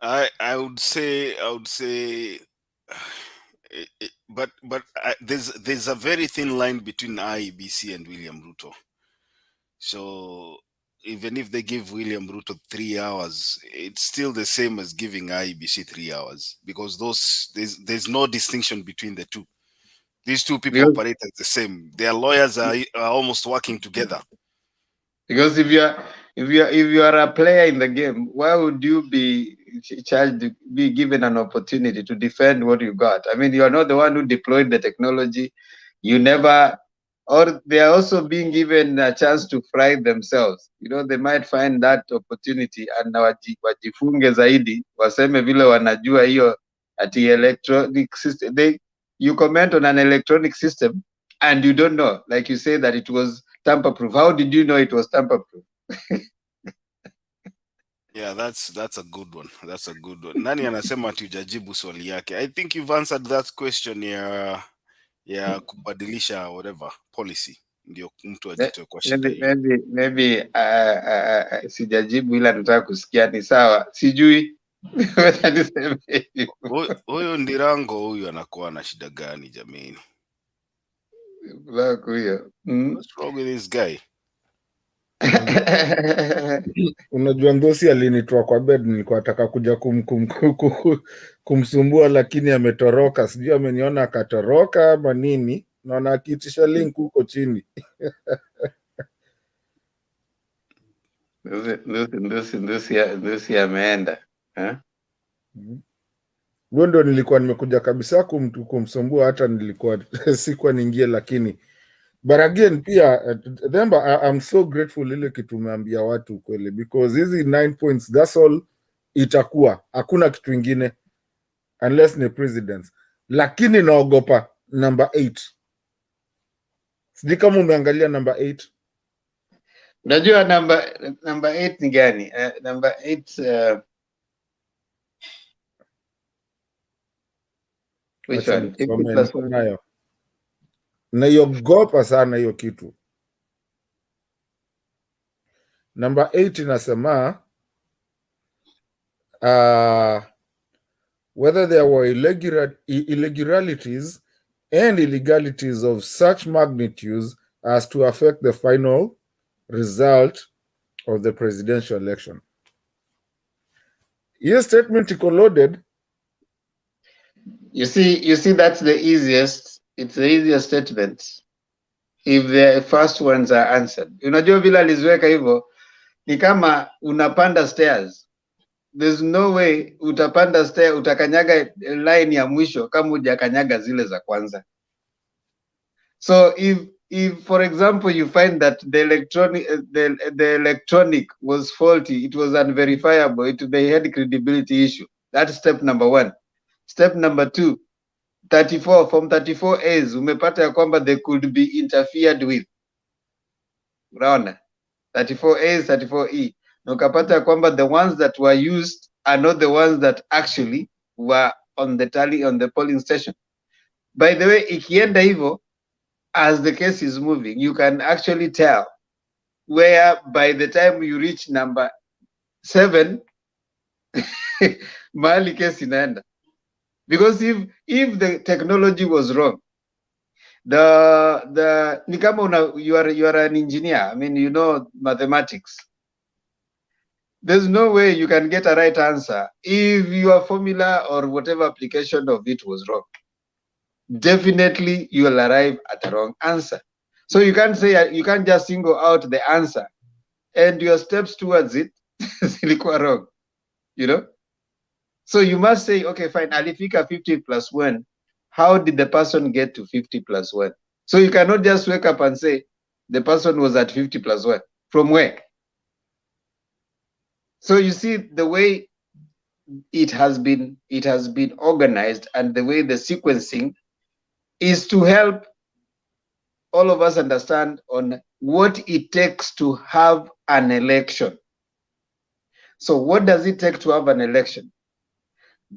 I would say but there's a very thin line between IEBC and William Ruto. So even if they give William Ruto 3 hours, it's still the same as giving IEBC 3 hours, because there's no distinction between the two. These two people Because operate as the same. Their lawyers are almost working together. Because if you are a player in the game, why would you be charged, be given an opportunity to defend what you got? I mean, you are not the one who deployed the technology. You never, or they are also being given a chance to fry themselves. They might find that opportunity and wajifunge zaidi, waseme vile wanajua hiyo ati electronic system. You comment on an electronic system and you don't know, like you say that it was tamper proof. How did you know it was tamper proof? Yeah, that's a good one. That's a good one. Nani anasema ati hujajibu swali yake? I think you've answered that question ya kubadilisha whatever policy ndio mtu ajitoe kwa shida hiyo. Maybe sijajibu ila nataka kusikia. Ni sawa, sijui whether niseme hivyo. Huyo Ndirango huyu anakuwa na shida gani jamani? Black huyo. What's wrong with this guy? Unajua Ngosi alinitoa kwa bed, nilikuwa nataka kuja kumsumbua lakini ametoroka. Sijui ameniona akatoroka ama nini. Naona akiitisha link huko chini. Ndusi ameenda. Huyo ndio nilikuwa nimekuja kabisa kumsumbua, hata nilikuwa sikuwa niingie, lakini but again pia remember, I'm so grateful ile kitu umeambia watu kweli, because hizi 9 points that's all itakuwa, hakuna kitu ingine unless ni presidents. Lakini naogopa number 8. Sijui kama umeangalia number 8. Unajua number 8 ni gani? Number 8 which one? Naiogopa sana hiyo kitu. Number 8 inasema whether there were irregularities and illegalities of such magnitudes as to affect the final result of the presidential election. Your statement is loaded. You see, that's the easiest. It's the easiest statement if the first ones are answered. Unajua vile aliziweka hivyo, ni kama unapanda stairs. There's no way utapanda stair, utakanyaga line ya mwisho kama hujakanyaga zile za kwanza. So if for example you find that the electronic was faulty, it was unverifiable, they had credibility issue. That's step number 1. Step number 2, 34 from 34As umepata ya kwamba they could be interfered with. Unaona? 34As, 34E. Na ukapata ya kwamba the ones that were used are not the ones that actually were on the tally on the polling station. By the way, ikienda hivyo, as the case is moving, you can actually tell where by the time you reach number 7 mahali case inaenda. Because if the technology was wrong, ni kama you are an engineer, I mean, you know mathematics. There's no way you can get a right answer if your formula or whatever application of it was wrong. Definitely you will arrive at a wrong answer. So you can't just single out the answer and your steps towards it zilikuwa wrong, So you must say, okay, fine, alifika 50 plus 1. How did the person get to 50 plus 1? So you cannot just wake up and say the person was at 50 plus 1. From where? So you see the way it has been organized, and the way the sequencing is to help all of us understand on what it takes to have an election. So what does it take to have an election?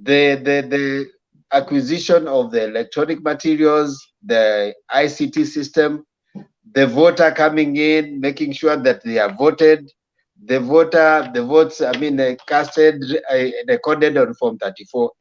The acquisition of the electronic materials, the ICT system, the voter coming in, making sure that they are voted, the votes, I mean, casted, recorded on Form 34